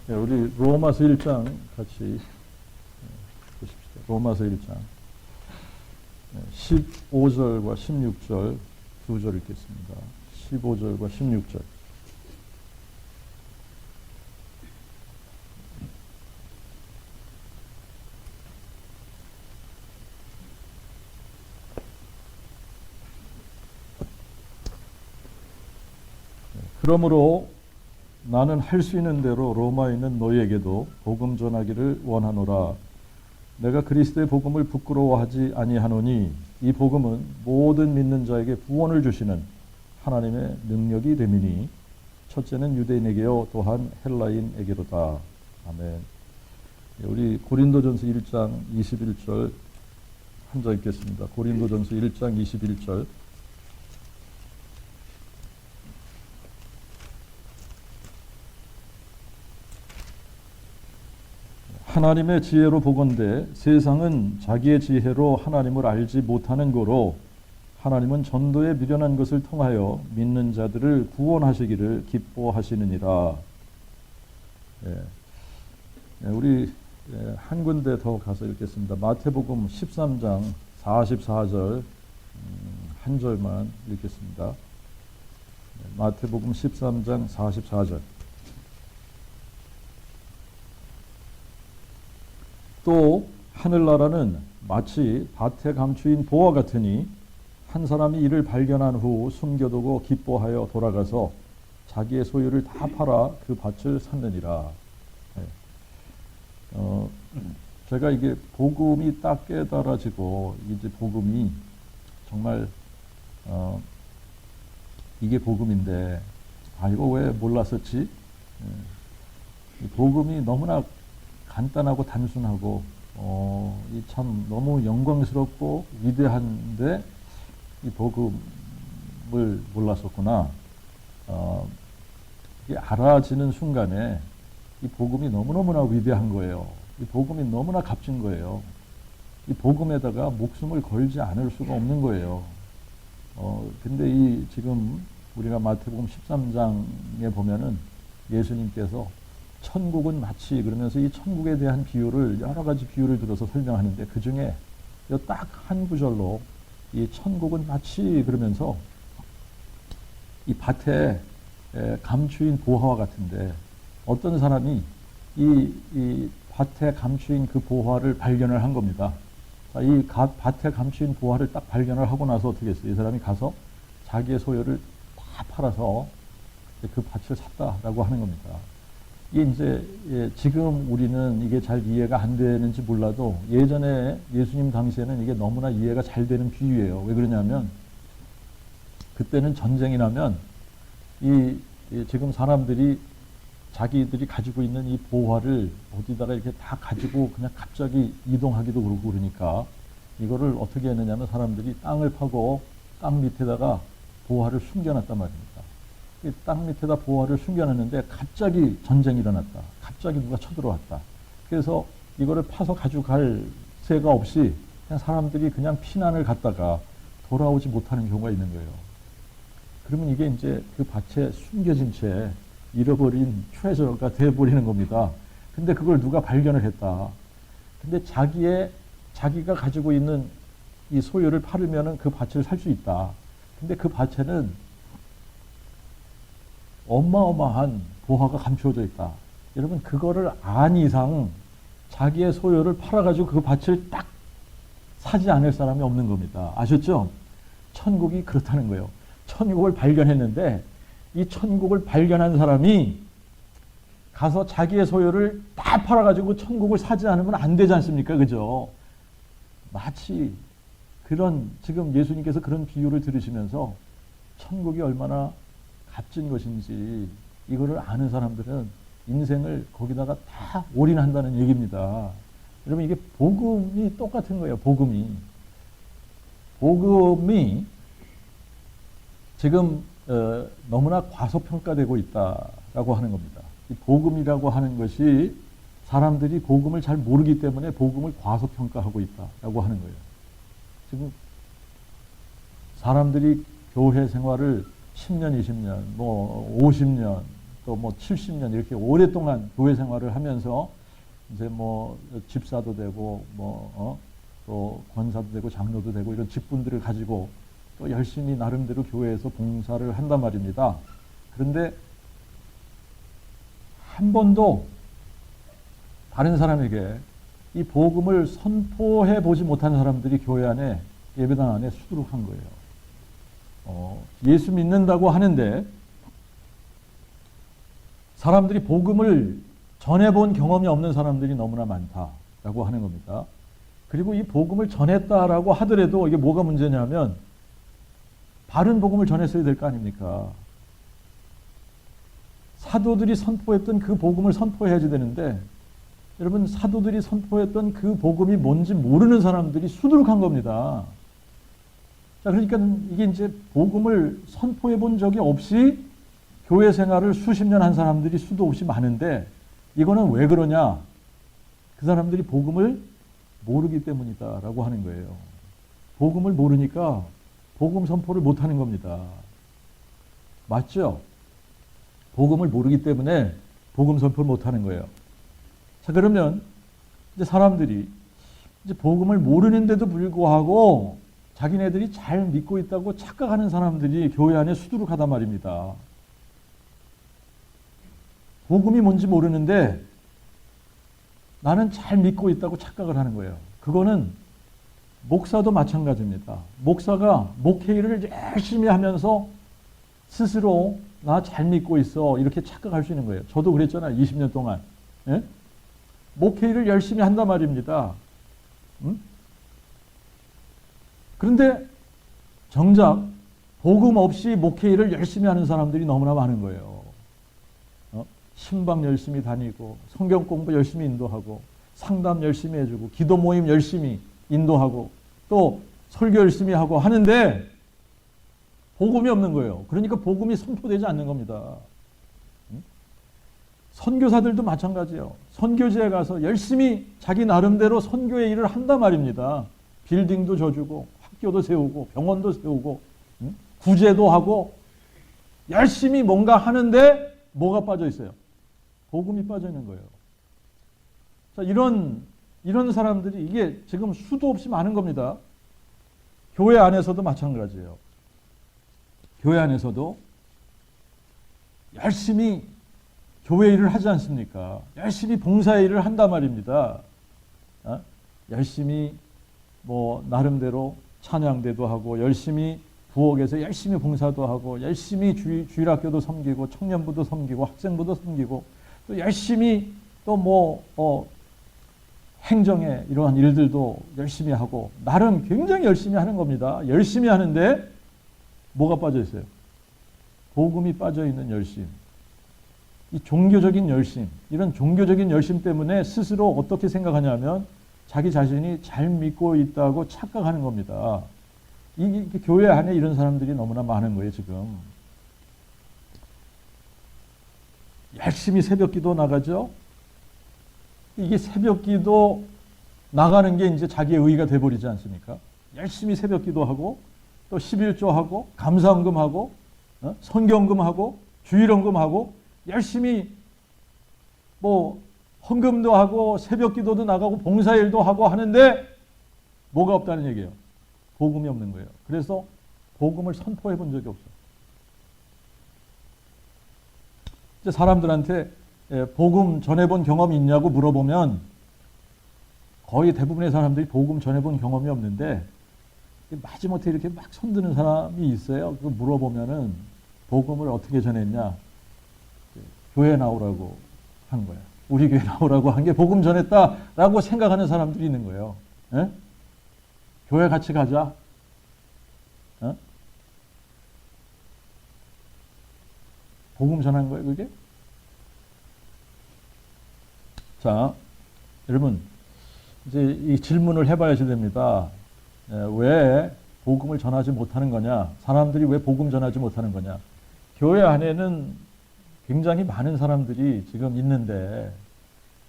네, 우리 로마서 1장 같이 보십시다. 로마서 1장 15절과 16절 두 절 읽겠습니다. 15절과 16절. 그러므로 나는 할 수 있는 대로 로마에 있는 너희에게도 복음 전하기를 원하노라. 내가 그리스도의 복음을 부끄러워하지 아니하노니 이 복음은 모든 믿는 자에게 구원을 주시는 하나님의 능력이 됨이니 첫째는 유대인에게요 또한 헬라인에게로다. 아멘. 우리 고린도전서 1장 21절 한 절 읽겠습니다. 고린도전서 1장 21절. 하나님의 지혜로 보건대 세상은 자기의 지혜로 하나님을 알지 못하는 거로 하나님은 전도에 미련한 것을 통하여 믿는 자들을 구원하시기를 기뻐하시느니라. 우리 한 군데 더 가서 읽겠습니다. 마태복음 13장 44절 한 절만 읽겠습니다. 마태복음 13장 44절. 또 하늘나라는 마치 밭에 감추인 보화 같으니 한 사람이 이를 발견한 후 숨겨두고 기뻐하여 돌아가서 자기의 소유를 다 팔아 그 밭을 샀느니라. 제가 이게 복음이 딱 깨달아지고 이제 복음이 정말 이게 복음인데 이거 왜 몰랐었지? 복음이 너무나 간단하고 단순하고 이 참 너무 영광스럽고 위대한데 이 복음을 몰랐었구나. 이게 알아지는 순간에 이 복음이 너무너무나 위대한 거예요. 이 복음이 너무나 값진 거예요. 이 복음에다가 목숨을 걸지 않을 수가 없는 거예요. 근데 이 지금 우리가 마태복음 13장에 보면은 예수님께서 천국은 마치 그러면서 이 천국에 대한 비유를 여러 가지 비유를 들어서 설명하는데 그 중에 딱 한 구절로 이 천국은 마치 그러면서 이 밭에 감추인 보화와 같은데 어떤 사람이 이 밭에 감추인 그 보화를 발견을 한 겁니다. 이 밭에 감추인 보화를 딱 발견을 하고 나서 어떻게 했어요? 이 사람이 가서 자기의 소유를 다 팔아서 그 밭을 샀다라고 하는 겁니다. 이게 이제 지금 우리는 이게 잘 이해가 안 되는지 몰라도 예전에 예수님 당시에는 이게 너무나 이해가 잘 되는 비유예요. 왜 그러냐면 그때는 전쟁이 나면 이 지금 사람들이 자기들이 가지고 있는 이 보화를 어디다가 이렇게 다 가지고 그냥 갑자기 이동하기도 그러고 그러니까 이거를 어떻게 했느냐면 사람들이 땅을 파고 땅 밑에다가 보화를 숨겨놨단 말입니다. 땅 밑에다 보화를 숨겨놨는데 갑자기 전쟁이 일어났다. 갑자기 누가 쳐들어왔다. 그래서 이거를 파서 가지고 갈 새가 없이 그냥 사람들이 그냥 피난을 갔다가 돌아오지 못하는 경우가 있는 거예요. 그러면 이게 이제 그 밭에 숨겨진 채 잃어버린 트레저가 돼버리는 겁니다. 근데 그걸 누가 발견을 했다. 근데 자기가 가지고 있는 이 소유를 팔으면은 그 밭을 살 수 있다. 근데 그 밭에는 어마어마한 보화가 감추어져 있다. 여러분 그거를 안 이상 자기의 소유를 팔아가지고 그 밭을 딱 사지 않을 사람이 없는 겁니다. 아셨죠? 천국이 그렇다는 거예요. 천국을 발견했는데 이 천국을 발견한 사람이 가서 자기의 소유를 다 팔아가지고 천국을 사지 않으면 안 되지 않습니까? 그죠? 마치 그런 지금 예수님께서 그런 비유를 들으시면서 천국이 얼마나 값진 것인지 이거를 아는 사람들은 인생을 거기다가 다 올인한다는 얘기입니다. 여러분 이게 복음이 똑같은 거예요. 복음이 지금 너무나 과소평가되고 있다라고 하는 겁니다. 이 복음이라고 하는 것이 사람들이 복음을 잘 모르기 때문에 복음을 과소평가하고 있다라고 하는 거예요. 지금 사람들이 교회 생활을 10년, 20년, 50년 또 뭐 70년 이렇게 오랫동안 교회 생활을 하면서 이제 뭐 집사도 되고 또 권사도 되고 장로도 되고 이런 직분들을 가지고 또 열심히 나름대로 교회에서 봉사를 한단 말입니다. 그런데 한 번도 다른 사람에게 이 복음을 선포해 보지 못한 사람들이 교회 안에 예배당 안에 수두룩한 거예요. 예수 믿는다고 하는데 사람들이 복음을 전해본 경험이 없는 사람들이 너무나 많다라고 하는 겁니다. 그리고 이 복음을 전했다라고 하더라도 이게 뭐가 문제냐면 바른 복음을 전했어야 될 거 아닙니까? 사도들이 선포했던 그 복음을 선포해야지 되는데 여러분 사도들이 선포했던 그 복음이 뭔지 모르는 사람들이 수두룩한 겁니다. 자, 그러니까 이게 이제 복음을 선포해 본 적이 없이 교회 생활을 수십 년 한 사람들이 수도 없이 많은데 이거는 왜 그러냐? 그 사람들이 복음을 모르기 때문이다라고 하는 거예요. 복음을 모르니까 복음 선포를 못하는 겁니다. 맞죠? 복음을 모르기 때문에 복음 선포를 못하는 거예요. 자, 그러면 이제 사람들이 이제 복음을 모르는데도 불구하고 자기네들이 잘 믿고 있다고 착각하는 사람들이 교회 안에 수두룩하단 말입니다. 복음이 뭔지 모르는데 나는 잘 믿고 있다고 착각을 하는 거예요. 그거는 목사도 마찬가지입니다. 목사가 목회 일을 열심히 하면서 스스로 나 잘 믿고 있어 이렇게 착각할 수 있는 거예요. 저도 그랬잖아요. 20년 동안. 예? 목회 일을 열심히 한단 말입니다. 그런데 정작 복음 없이 목회 일을 열심히 하는 사람들이 너무나 많은 거예요. 신방 열심히 다니고 성경 공부 열심히 인도하고 상담 열심히 해주고 기도 모임 열심히 인도하고 또 설교 열심히 하고 하는데 복음이 없는 거예요. 그러니까 복음이 선포되지 않는 겁니다. 선교사들도 마찬가지예요. 선교지에 가서 열심히 자기 나름대로 선교의 일을 한단 말입니다. 빌딩도 져주고 학교도 세우고 병원도 세우고 구제도 하고 열심히 뭔가 하는데 뭐가 빠져 있어요? 복음이 빠져 있는 거예요. 자, 이런 사람들이 이게 지금 수도 없이 많은 겁니다. 교회 안에서도 마찬가지예요. 교회 안에서도 열심히 교회 일을 하지 않습니까? 열심히 봉사 일을 한단 말입니다. 열심히 뭐 나름대로 찬양대도 하고 열심히 부엌에서 열심히 봉사도 하고 열심히 주일학교도 섬기고 청년부도 섬기고 학생부도 섬기고 또 열심히 또 뭐 행정에 이러한 일들도 열심히 하고 나름 굉장히 열심히 하는 겁니다. 열심히 하는데 뭐가 빠져 있어요? 복음이 빠져 있는 열심. 이 종교적인 열심, 이런 종교적인 열심 때문에 스스로 어떻게 생각하냐면 자기 자신이 잘 믿고 있다고 착각하는 겁니다. 이 교회 안에 이런 사람들이 너무나 많은 거예요, 지금. 열심히 새벽기도 나가죠. 이게 새벽기도 나가는 게 이제 자기의 의의가 돼버리지 않습니까? 열심히 새벽기도하고 또 11조하고 감사헌금하고 선경금하고 주일헌금하고 열심히 뭐 헌금도 하고 새벽기도도 나가고 봉사일도 하고 하는데 뭐가 없다는 얘기예요. 복음이 없는 거예요. 그래서 복음을 선포해 본 적이 없어요. 이제 사람들한테 복음 전해본 경험이 있냐고 물어보면 거의 대부분의 사람들이 복음 전해본 경험이 없는데 마지못해 이렇게 막 손드는 사람이 있어요. 그 물어보면은 복음을 어떻게 전했냐? 교회 나오라고 한 거야. 우리 교회 나오라고 한 게 복음 전했다라고 생각하는 사람들이 있는 거예요. 에? 교회 같이 가자. 복음 전한 거예요, 그게? 자, 여러분, 이제 이 질문을 해봐야지 됩니다. 왜 복음을 전하지 못하는 거냐? 사람들이 왜 복음 전하지 못하는 거냐? 교회 안에는 굉장히 많은 사람들이 지금 있는데,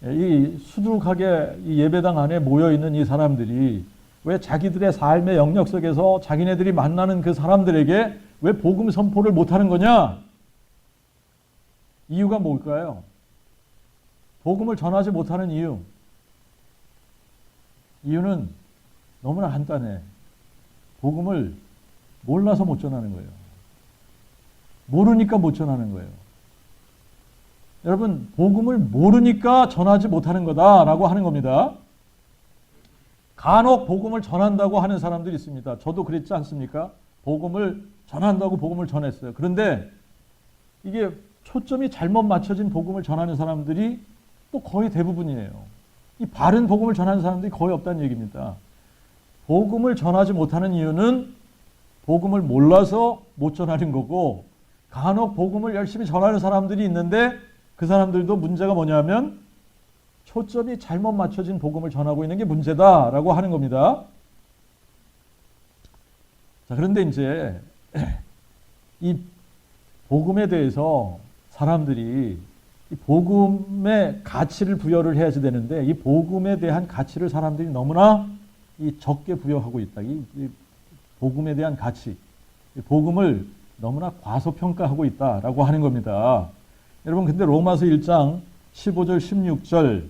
이 수두룩하게 이 예배당 안에 모여있는 이 사람들이 왜 자기들의 삶의 영역 속에서 자기네들이 만나는 그 사람들에게 왜 복음 선포를 못하는 거냐? 이유가 뭘까요? 복음을 전하지 못하는 이유. 이유는 너무나 간단해. 복음을 몰라서 못 전하는 거예요. 모르니까 못 전하는 거예요. 여러분, 복음을 모르니까 전하지 못하는 거다라고 하는 겁니다. 간혹 복음을 전한다고 하는 사람들이 있습니다. 저도 그랬지 않습니까? 복음을 전한다고 복음을 전했어요. 그런데 이게 초점이 잘못 맞춰진 복음을 전하는 사람들이 또 거의 대부분이에요. 이 바른 복음을 전하는 사람들이 거의 없다는 얘기입니다. 복음을 전하지 못하는 이유는 복음을 몰라서 못 전하는 거고, 간혹 복음을 열심히 전하는 사람들이 있는데 그 사람들도 문제가 뭐냐면 초점이 잘못 맞춰진 복음을 전하고 있는 게 문제다라고 하는 겁니다. 자, 그런데 이제 이 복음에 대해서 사람들이 이 복음의 가치를 부여를 해야지 되는데, 이 복음에 대한 가치를 사람들이 너무나 이 적게 부여하고 있다. 이 복음에 대한 가치, 이 복음을 너무나 과소평가하고 있다라고 하는 겁니다. 여러분, 근데 로마서 1장 15절 16절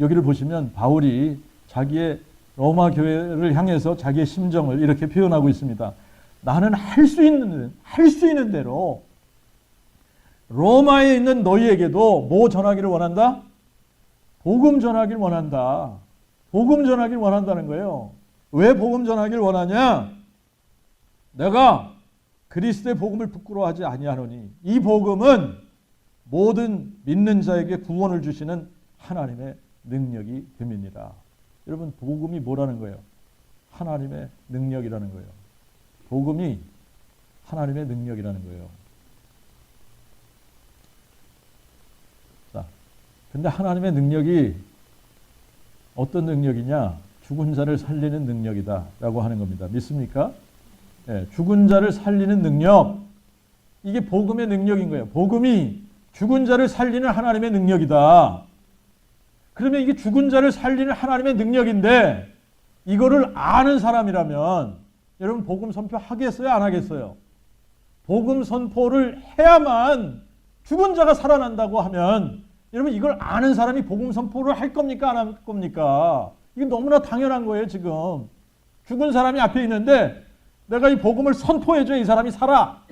여기를 보시면 바울이 자기의 로마 교회를 향해서 자기의 심정을 이렇게 표현하고 있습니다. 나는 할 수 있는 대로 로마에 있는 너희에게도 뭐 전하기를 원한다? 복음 전하기를 원한다. 복음 전하기를 원한다는 거예요. 왜 복음 전하기를 원하냐? 내가 그리스도의 복음을 부끄러워하지 아니하노니 이 복음은 모든 믿는 자에게 구원을 주시는 하나님의 능력이 됨이니라. 여러분, 복음이 뭐라는 거예요? 하나님의 능력이라는 거예요. 복음이 하나님의 능력이라는 거예요. 자, 근데 하나님의 능력이 어떤 능력이냐? 죽은 자를 살리는 능력이다라고 하는 겁니다. 믿습니까? 네, 죽은 자를 살리는 능력. 이게 복음의 능력인 거예요. 복음이 죽은 자를 살리는 하나님의 능력이다. 그러면 이게 죽은 자를 살리는 하나님의 능력인데 이거를 아는 사람이라면 여러분 복음 선포 하겠어요? 안 하겠어요? 복음 선포를 해야만 죽은 자가 살아난다고 하면 여러분 이걸 아는 사람이 복음 선포를 할 겁니까? 안 할 겁니까? 이게 너무나 당연한 거예요. 지금 죽은 사람이 앞에 있는데 내가 이 복음을 선포해줘야 이 사람이 살아.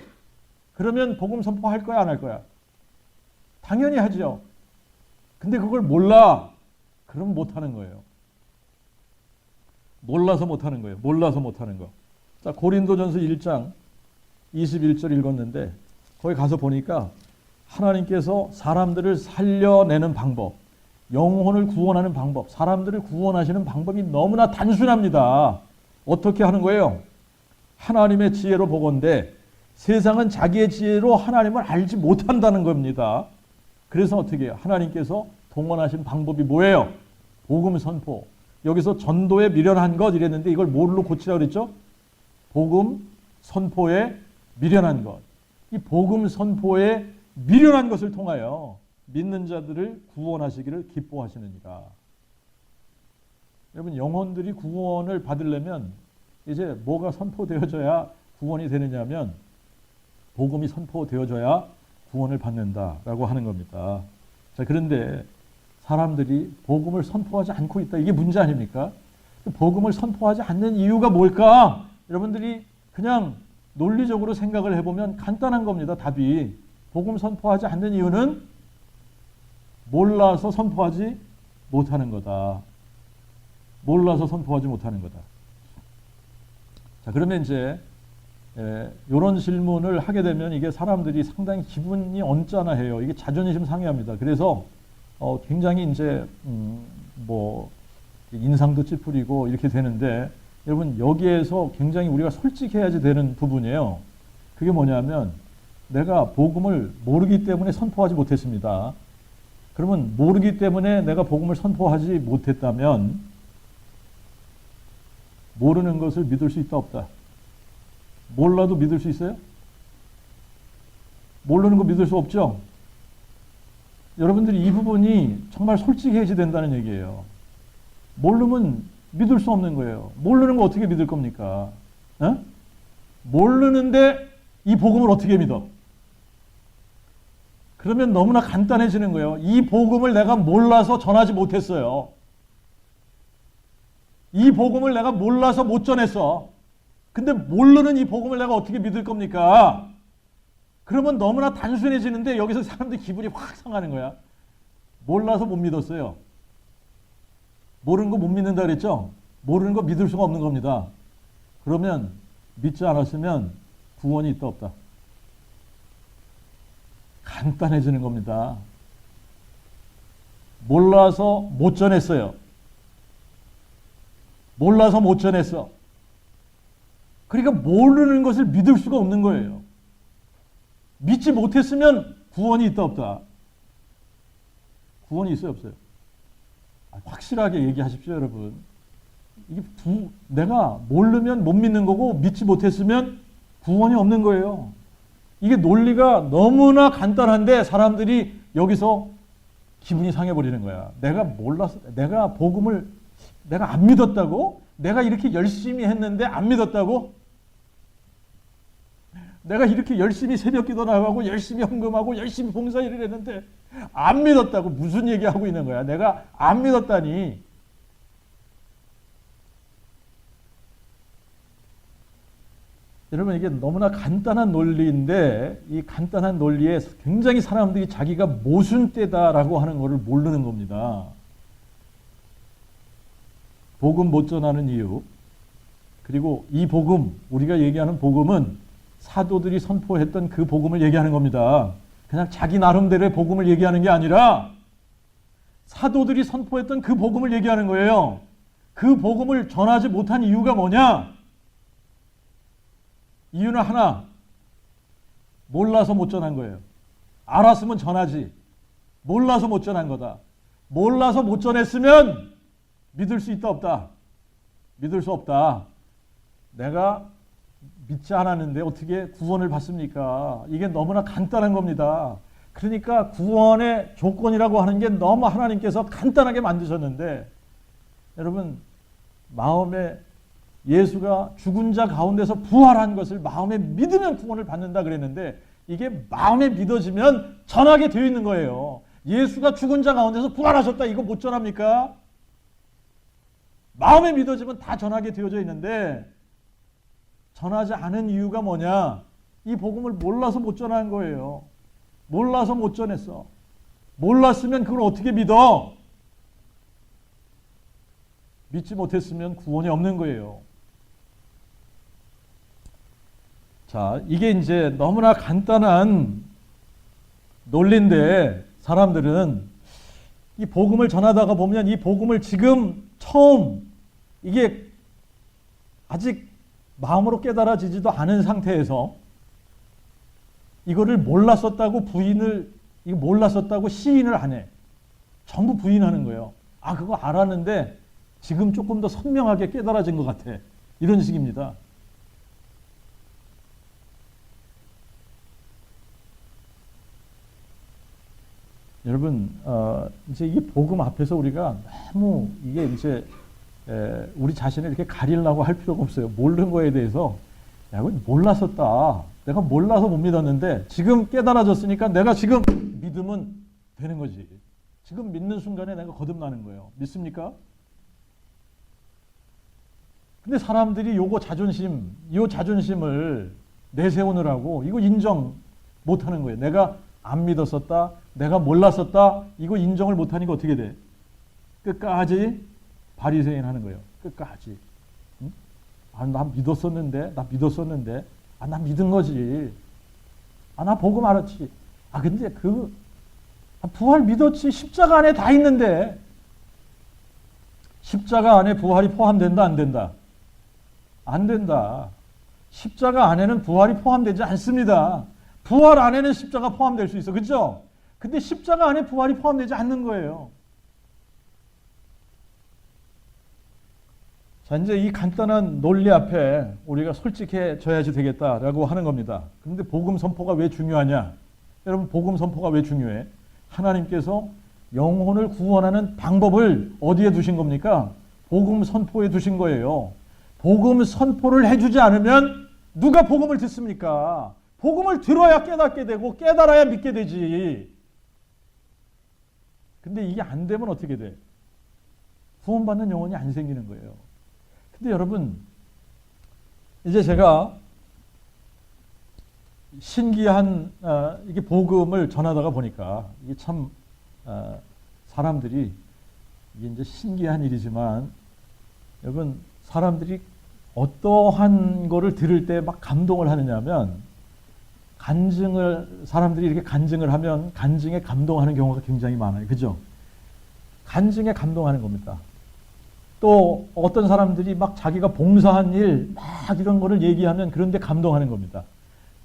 그러면 복음 선포할 거야? 안 할 거야? 당연히 하죠. 근데 그걸 몰라. 그럼 못하는 거예요. 몰라서 못하는 거예요. 몰라서 못하는 거. 자, 고린도전서 1장 21절 읽었는데 거기 가서 보니까 하나님께서 사람들을 살려내는 방법, 영혼을 구원하는 방법, 사람들을 구원하시는 방법이 너무나 단순합니다. 어떻게 하는 거예요? 하나님의 지혜로 보건대 세상은 자기의 지혜로 하나님을 알지 못한다는 겁니다. 그래서 어떻게 해요? 하나님께서 동원하신 방법이 뭐예요? 복음 선포. 여기서 전도에 미련한 것 이랬는데 이걸 뭘로 고치라고 그랬죠? 복음 선포에 미련한 것. 이 복음 선포에 미련한 것을 통하여 믿는 자들을 구원하시기를 기뻐하시느니라. 여러분, 영혼들이 구원을 받으려면 이제 뭐가 선포되어져야 구원이 되느냐면 복음이 선포되어져야 구원을 받는다라고 하는 겁니다. 자, 그런데 사람들이 복음을 선포하지 않고 있다. 이게 문제 아닙니까? 복음을 선포하지 않는 이유가 뭘까? 여러분들이 그냥 논리적으로 생각을 해보면 간단한 겁니다. 답이. 복음 선포하지 않는 이유는 몰라서 선포하지 못하는 거다. 몰라서 선포하지 못하는 거다. 자, 그러면 이제 이런 질문을 하게 되면 이게 사람들이 상당히 기분이 언짢아해요. 이게 자존심 상해합니다. 그래서 굉장히 이제 뭐 인상도 찌푸리고 이렇게 되는데 여러분 여기에서 굉장히 우리가 솔직해야지 되는 부분이에요. 그게 뭐냐면 내가 복음을 모르기 때문에 선포하지 못했습니다. 그러면 모르기 때문에 내가 복음을 선포하지 못했다면 모르는 것을 믿을 수 있다 없다? 몰라도 믿을 수 있어요? 모르는 거 믿을 수 없죠? 여러분들이 이 부분이 정말 솔직해야지 된다는 얘기예요. 모르면 믿을 수 없는 거예요. 모르는 거 어떻게 믿을 겁니까? 에? 모르는데 이 복음을 어떻게 믿어? 그러면 너무나 간단해지는 거예요. 이 복음을 내가 몰라서 전하지 못했어요. 이 복음을 내가 몰라서 못 전했어. 근데 모르는 이 복음을 내가 어떻게 믿을 겁니까? 그러면 너무나 단순해지는데 여기서 사람들 기분이 확 상하는 거야. 몰라서 못 믿었어요. 모르는 거 못 믿는다 그랬죠? 모르는 거 믿을 수가 없는 겁니다. 그러면 믿지 않았으면 구원이 있다 없다. 간단해지는 겁니다. 몰라서 못 전했어요. 몰라서 못 전했어. 그러니까 모르는 것을 믿을 수가 없는 거예요. 믿지 못했으면 구원이 있다 없다. 구원이 있어요 없어요? 확실하게 얘기하십시오 여러분. 이게 내가 모르면 못 믿는 거고 믿지 못했으면 구원이 없는 거예요. 이게 논리가 너무나 간단한데 사람들이 여기서 기분이 상해버리는 거야. 내가 몰라서, 내가 복음을 내가 안 믿었다고? 내가 이렇게 열심히 했는데 안 믿었다고? 내가 이렇게 열심히 새벽기도 나가고 열심히 헌금하고 열심히 봉사일을 했는데 안 믿었다고? 무슨 얘기하고 있는 거야? 내가 안 믿었다니. 여러분 이게 너무나 간단한 논리인데 이 간단한 논리에 굉장히 사람들이 자기가 모순되다라고 하는 것을 모르는 겁니다. 복음 못 전하는 이유, 그리고 이 복음, 우리가 얘기하는 복음은 사도들이 선포했던 그 복음을 얘기하는 겁니다. 그냥 자기 나름대로의 복음을 얘기하는 게 아니라 사도들이 선포했던 그 복음을 얘기하는 거예요. 그 복음을 전하지 못한 이유가 뭐냐? 이유는 하나, 몰라서 못 전한 거예요. 알았으면 전하지. 몰라서 못 전한 거다. 몰라서 못 전했으면 믿을 수 있다 없다? 믿을 수 없다. 내가 믿지 않았는데 어떻게 구원을 받습니까? 이게 너무나 간단한 겁니다. 그러니까 구원의 조건이라고 하는 게 너무 하나님께서 간단하게 만드셨는데 여러분 마음에 예수가 죽은 자 가운데서 부활한 것을 마음에 믿으면 구원을 받는다 그랬는데 이게 마음에 믿어지면 전하게 되어 있는 거예요. 예수가 죽은 자 가운데서 부활하셨다 이거 못 전합니까? 마음에 믿어지면 다 전하게 되어져 있는데 전하지 않은 이유가 뭐냐? 이 복음을 몰라서 못 전한 거예요. 몰라서 못 전했어. 몰랐으면 그걸 어떻게 믿어? 믿지 못했으면 구원이 없는 거예요. 자, 이게 이제 너무나 간단한 논리인데 사람들은 이 복음을 전하다가 보면 이 복음을 지금 처음 이게 아직 마음으로 깨달아지지도 않은 상태에서 이거를 몰랐었다고 이거 몰랐었다고 시인을 안 해. 전부 부인하는 거예요. 아, 그거 알았는데 지금 조금 더 선명하게 깨달아진 것 같아. 이런 식입니다. 여러분, 이제 이 복음 앞에서 우리가 너무 이게 이제 우리 자신을 이렇게 가리려고 할 필요가 없어요. 모르는 거에 대해서 야, 이건 몰랐었다. 내가 몰라서 못 믿었는데 지금 깨달아졌으니까 내가 지금 믿으면 되는 거지. 지금 믿는 순간에 내가 거듭나는 거예요. 믿습니까? 근데 사람들이 요 자존심을 내세우느라고 이거 인정 못하는 거예요. 내가 안 믿었었다. 내가 몰랐었다. 이거 인정을 못하니까 어떻게 돼? 끝까지 바리새인 하는 거예요. 끝까지. 응? 아, 나 믿었었는데. 아, 나 믿은 거지. 아, 나 복음 알았지. 아, 근데 부활 믿었지. 십자가 안에 다 있는데. 십자가 안에 부활이 포함된다, 안 된다? 안 된다. 십자가 안에는 부활이 포함되지 않습니다. 부활 안에는 십자가 포함될 수 있어. 그렇죠? 근데 십자가 안에 부활이 포함되지 않는 거예요. 자, 이제 이 간단한 논리 앞에 우리가 솔직해져야지 되겠다라고 하는 겁니다. 그런데 복음 선포가 왜 중요하냐? 여러분, 복음 선포가 왜 중요해? 하나님께서 영혼을 구원하는 방법을 어디에 두신 겁니까? 복음 선포에 두신 거예요. 복음 선포를 해주지 않으면 누가 복음을 듣습니까? 복음을 들어야 깨닫게 되고 깨달아야 믿게 되지. 근데 이게 안 되면 어떻게 돼? 구원받는 영혼이 안 생기는 거예요. 근데 여러분, 이제 제가 신기한 이게 복음을 전하다가 보니까 이게 참 사람들이 이게 이제 신기한 일이지만 여러분, 사람들이 어떠한 거를 들을 때 막 감동을 하느냐면 사람들이 이렇게 간증을 하면 간증에 감동하는 경우가 굉장히 많아요. 그죠? 간증에 감동하는 겁니다. 또 어떤 사람들이 막 자기가 봉사한 일, 막 이런 거를 얘기하면 그런데 감동하는 겁니다.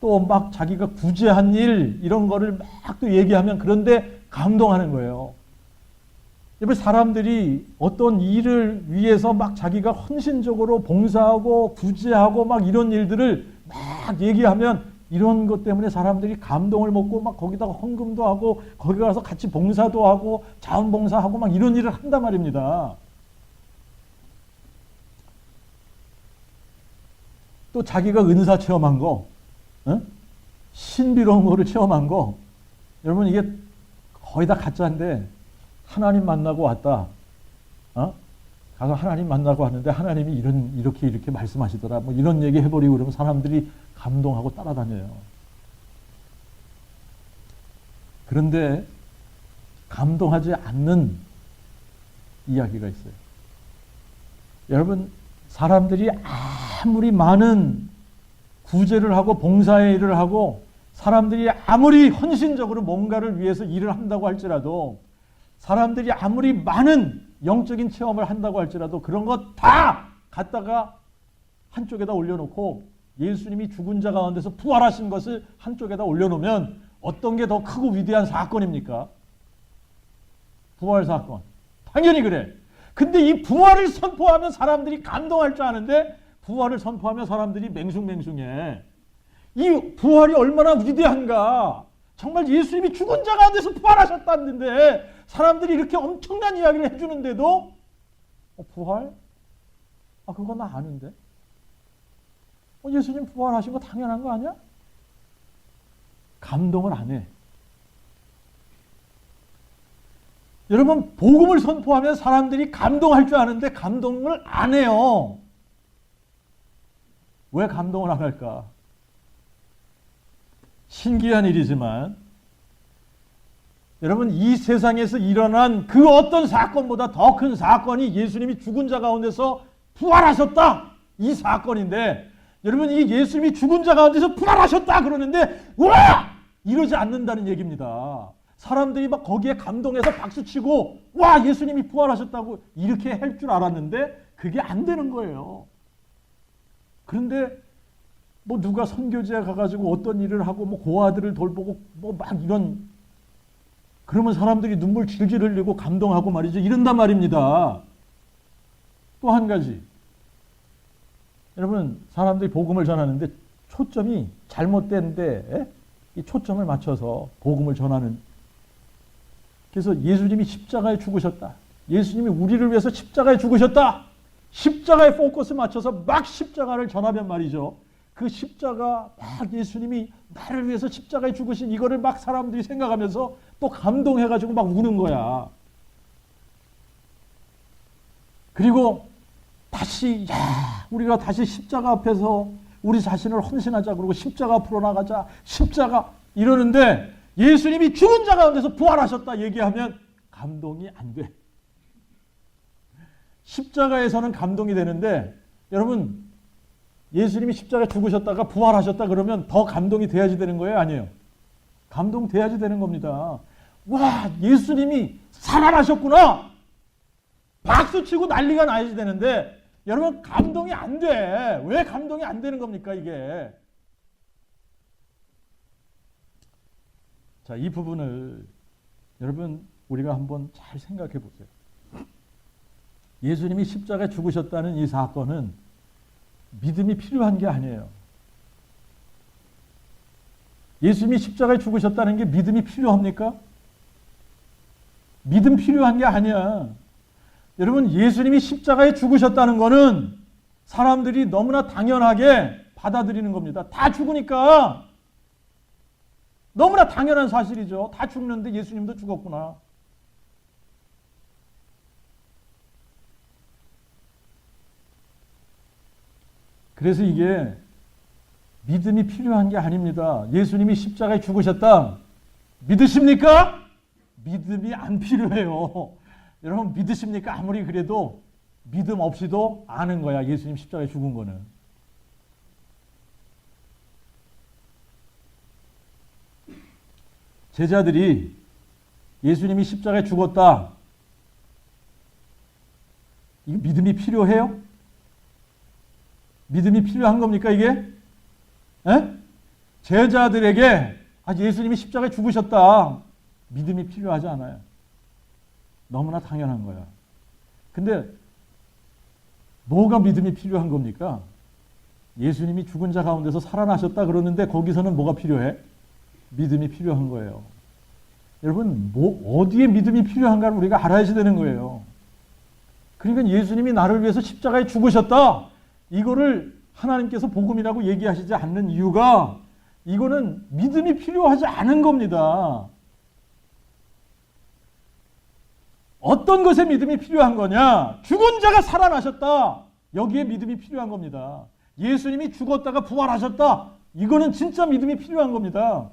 또 막 자기가 구제한 일, 이런 거를 막 또 얘기하면 그런데 감동하는 거예요. 여러분, 사람들이 어떤 일을 위해서 막 자기가 헌신적으로 봉사하고 구제하고 막 이런 일들을 막 얘기하면 이런 것 때문에 사람들이 감동을 먹고 막 거기다가 헌금도 하고 거기 가서 같이 봉사도 하고 자원봉사하고 막 이런 일을 한단 말입니다. 또 자기가 은사 체험한 거, 신비로운 거를 체험한 거, 여러분 이게 거의 다 가짜인데 하나님 만나고 왔다. 가서 하나님 만나고 왔는데 하나님이 이렇게 말씀하시더라. 뭐 이런 얘기 해버리고 그러면 사람들이 감동하고 따라다녀요. 그런데 감동하지 않는 이야기가 있어요. 여러분, 사람들이 아무리 많은 구제를 하고 봉사의 일을 하고 사람들이 아무리 헌신적으로 뭔가를 위해서 일을 한다고 할지라도 사람들이 아무리 많은 영적인 체험을 한다고 할지라도 그런 것 다 갖다가 한쪽에다 올려놓고 예수님이 죽은 자 가운데서 부활하신 것을 한쪽에다 올려놓으면 어떤 게 더 크고 위대한 사건입니까? 부활 사건. 당연히 그래. 근데 이 부활을 선포하면 사람들이 감동할 줄 아는데 부활을 선포하면 사람들이 맹숭맹숭해. 이 부활이 얼마나 위대한가. 정말 예수님이 죽은 자 가운데서 부활하셨다는데 사람들이 이렇게 엄청난 이야기를 해주는데도 부활? 그거 나 아는데. 예수님 부활하신 거 당연한 거 아니야? 감동을 안 해. 여러분, 복음을 선포하면 사람들이 감동할 줄 아는데 감동을 안 해요. 왜 감동을 안 할까? 신기한 일이지만 여러분, 이 세상에서 일어난 그 어떤 사건보다 더 큰 사건이 예수님이 죽은 자 가운데서 부활하셨다, 이 사건인데 여러분, 이 예수님이 죽은 자 가운데서 부활하셨다 그러는데 와! 이러지 않는다는 얘기입니다. 사람들이 막 거기에 감동해서 박수치고 와! 예수님이 부활하셨다고 이렇게 할 줄 알았는데 그게 안 되는 거예요. 그런데 뭐 누가 선교지에 가가지고 어떤 일을 하고 뭐 고아들을 돌보고 뭐 막 이런, 그러면 사람들이 눈물 질질 흘리고 감동하고 말이죠. 이런단 말입니다. 또 한 가지. 여러분, 사람들이 복음을 전하는데 초점이 잘못된데 이 초점을 맞춰서 복음을 전하는. 그래서 예수님이 십자가에 죽으셨다. 예수님이 우리를 위해서 십자가에 죽으셨다. 십자가에 포커스 맞춰서 막 십자가를 전하면 말이죠. 그 십자가 막 예수님이 나를 위해서 십자가에 죽으신 이거를 막 사람들이 생각하면서 또 감동해가지고 막 우는 거야. 그리고 다시 우리가 다시 십자가 앞에서 우리 자신을 헌신하자 그러고 십자가 앞으로 나가자 십자가 이러는데 예수님이 죽은 자 가운데서 부활하셨다 얘기하면 감동이 안 돼. 십자가에서는 감동이 되는데 여러분, 예수님이 십자가에 죽으셨다가 부활하셨다 그러면 더 감동이 돼야지 되는 거예요? 아니에요? 감동돼야지 되는 겁니다. 와, 예수님이 살아나셨구나! 박수치고 난리가 나야지 되는데 여러분, 감동이 안 돼. 왜 감동이 안 되는 겁니까, 이게? 자, 이 부분을 여러분, 우리가 한번 잘 생각해 보세요. 예수님이 십자가에 죽으셨다는 이 사건은 믿음이 필요한 게 아니에요. 예수님이 십자가에 죽으셨다는 게 믿음이 필요합니까? 믿음 필요한 게 아니야. 여러분, 예수님이 십자가에 죽으셨다는 거는 사람들이 너무나 당연하게 받아들이는 겁니다. 다 죽으니까 너무나 당연한 사실이죠. 다 죽는데 예수님도 죽었구나. 그래서 이게 믿음이 필요한 게 아닙니다. 예수님이 십자가에 죽으셨다. 믿으십니까? 믿음이 안 필요해요. 여러분 믿으십니까? 아무리 그래도 믿음 없이도 아는 거야. 예수님 십자가에 죽은 거는. 제자들이 예수님이 십자가에 죽었다. 이게 믿음이 필요해요? 믿음이 필요한 겁니까 이게? 에? 제자들에게 예수님이 십자가에 죽으셨다. 믿음이 필요하지 않아요. 너무나 당연한 거야. 근데 뭐가 믿음이 필요한 겁니까? 예수님이 죽은 자 가운데서 살아나셨다 그러는데 거기서는 뭐가 필요해? 믿음이 필요한 거예요. 여러분 어디에 믿음이 필요한가를 우리가 알아야지 되는 거예요. 그러니까 예수님이 나를 위해서 십자가에 죽으셨다. 이거를 하나님께서 복음이라고 얘기하시지 않는 이유가 이거는 믿음이 필요하지 않은 겁니다. 어떤 것에 믿음이 필요한 거냐? 죽은 자가 살아나셨다. 여기에 믿음이 필요한 겁니다. 예수님이 죽었다가 부활하셨다. 이거는 진짜 믿음이 필요한 겁니다.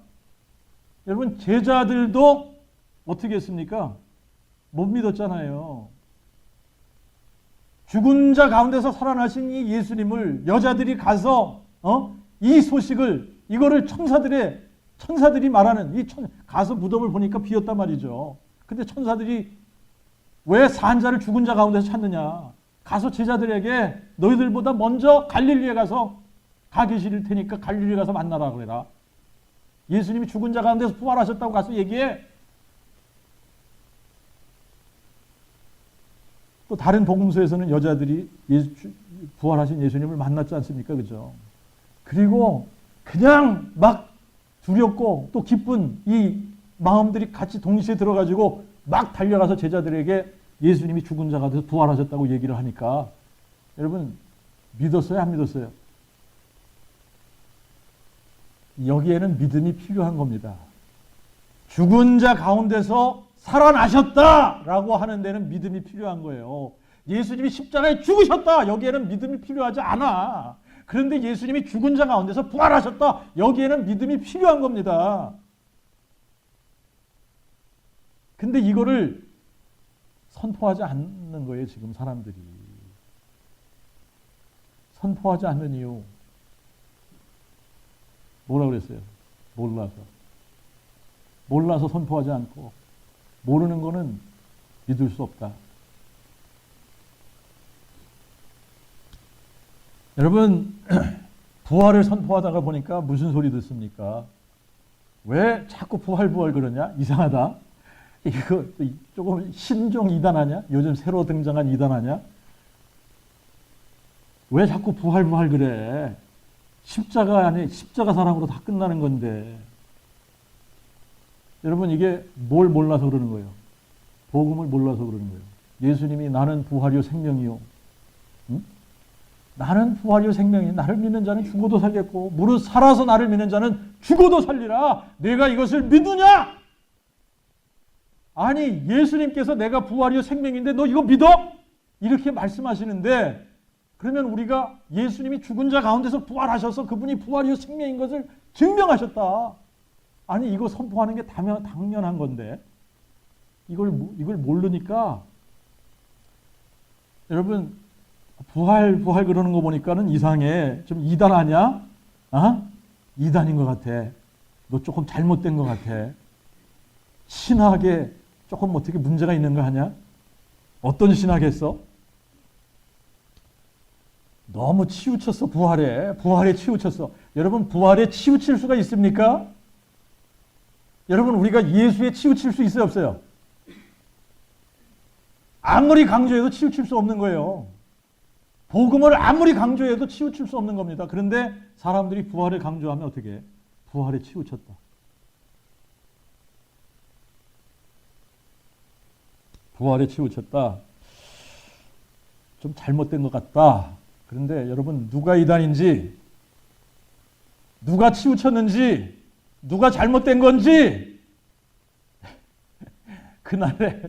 여러분 제자들도 어떻게 했습니까? 못 믿었잖아요. 죽은 자 가운데서 살아나신 이 예수님을 여자들이 가서 이 소식을 이거를 천사들이 말하는 가서 무덤을 보니까 비었단 말이죠. 근데 천사들이 왜 산 자를 죽은 자 가운데서 찾느냐? 가서 제자들에게 너희들보다 먼저 갈릴리에 가서 가 계실 테니까 갈릴리에 가서 만나라 그래라. 예수님이 죽은 자 가운데서 부활하셨다고 가서 얘기해. 또 다른 복음서에서는 여자들이 부활하신 예수님을 만났지 않습니까? 그죠? 그리고 그냥 막 두렵고 또 기쁜 이 마음들이 같이 동시에 들어가지고 막 달려가서 제자들에게 예수님이 죽은 자가 돼서 부활하셨다고 얘기를 하니까 여러분 믿었어요? 안 믿었어요? 여기에는 믿음이 필요한 겁니다. 죽은 자 가운데서 살아나셨다라고 하는 데는 믿음이 필요한 거예요. 예수님이 십자가에 죽으셨다. 여기에는 믿음이 필요하지 않아. 그런데 예수님이 죽은 자 가운데서 부활하셨다. 여기에는 믿음이 필요한 겁니다. 근데 이거를 선포하지 않는 거예요. 지금 사람들이. 선포하지 않는 이유. 뭐라 그랬어요? 몰라서 선포하지 않고 모르는 거는 믿을 수 없다. 여러분 부활을 선포하다가 보니까 무슨 소리 듣습니까? 왜 자꾸 부활 그러냐? 이상하다. 이거 조금 신종 이단 아냐? 요즘 새로 등장한 이단 아냐? 왜 자꾸 부활 그래? 십자가 안에 십자가 사랑으로 다 끝나는 건데. 여러분 이게 뭘 몰라서 그러는 거예요? 복음을 몰라서 그러는 거예요. 예수님이 나는 부활이요 생명이요. 응? 나는 부활이요 생명이요. 나를 믿는 자는 죽어도 살겠고 무릇 살아서 나를 믿는 자는 죽어도 살리라. 내가 이것을 믿느냐? 아니 예수님께서 내가 부활이요 생명인데 너 이거 믿어? 이렇게 말씀하시는데 그러면 우리가 예수님이 죽은 자 가운데서 부활하셔서 그분이 부활이요 생명인 것을 증명하셨다. 아니 이거 선포하는 게 당연한 건데 이걸 모르니까 여러분 부활 그러는 거 보니까는 이상해. 좀 이단 아니야? 이단인 것 같아. 너 조금 잘못된 것 같아. 신학에 조금 어떻게 문제가 있는 거 아니야? 어떤 신학했어? 너무 치우쳤어. 부활에 치우쳤어. 여러분 부활에 치우칠 수가 있습니까? 여러분 우리가 예수에 치우칠 수 있어요 없어요? 아무리 강조해도 치우칠 수 없는 거예요. 복음을 아무리 강조해도 치우칠 수 없는 겁니다. 그런데 사람들이 부활을 강조하면 어떻게 해? 부활에 치우쳤다. 부활에 치우쳤다. 좀 잘못된 것 같다. 그런데 여러분 누가 이단인지 누가 치우쳤는지 누가 잘못된 건지 그날에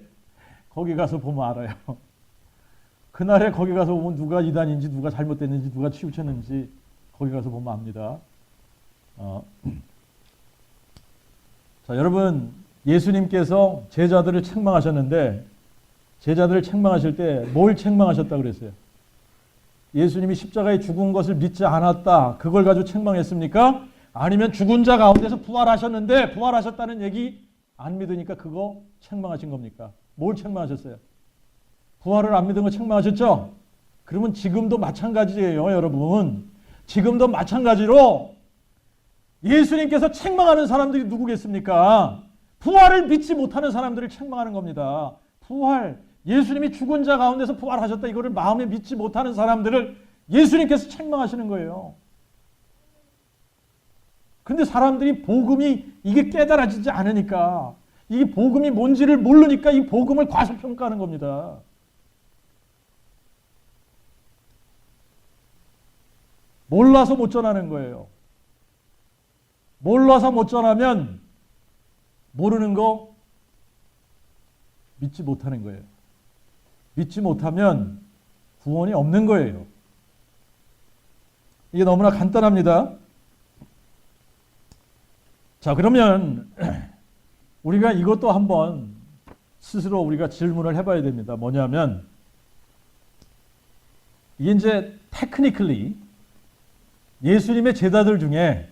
거기 가서 보면 알아요. 그날에 거기 가서 보면 누가 이단인지 누가 잘못됐는지 누가 치우쳤는지 거기 가서 보면 압니다. 자, 여러분, 예수님께서 제자들을 책망하셨는데 제자들을 책망하실 때 뭘 책망하셨다고 그랬어요? 예수님이 십자가에 죽은 것을 믿지 않았다. 그걸 가지고 책망했습니까? 아니면 죽은 자 가운데서 부활하셨는데 부활하셨다는 얘기 안 믿으니까 그거 책망하신 겁니까? 뭘 책망하셨어요? 부활을 안 믿은 거 책망하셨죠? 그러면 지금도 마찬가지예요, 여러분. 지금도 마찬가지로 예수님께서 책망하는 사람들이 누구겠습니까? 부활을 믿지 못하는 사람들을 책망하는 겁니다. 부활, 예수님이 죽은 자 가운데서 부활하셨다. 이거를 마음에 믿지 못하는 사람들을 예수님께서 책망하시는 거예요. 그런데 사람들이 복음이 이게 깨달아지지 않으니까, 이 복음이 뭔지를 모르니까 이 복음을 과소평가하는 겁니다. 몰라서 못 전하는 거예요. 몰라서 못 전하면 모르는 거 믿지 못하는 거예요. 믿지 못하면 구원이 없는 거예요. 이게 너무나 간단합니다. 자, 그러면 우리가 이것도 한번 스스로 우리가 질문을 해봐야 됩니다. 뭐냐면 이게 이제 테크니컬리 예수님의 제자들 중에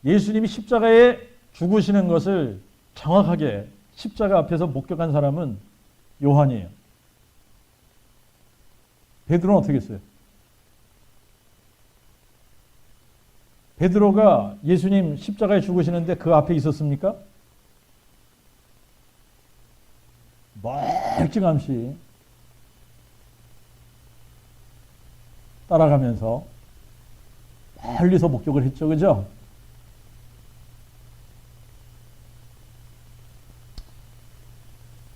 예수님이 십자가에 죽으시는 것을 정확하게 십자가 앞에서 목격한 사람은 요한이에요. 베드로는 어떻게 했어요? 베드로가 예수님 십자가에 죽으시는데 그 앞에 있었습니까? 멀찌감치 따라가면서 멀리서 목격을 했죠. 그죠?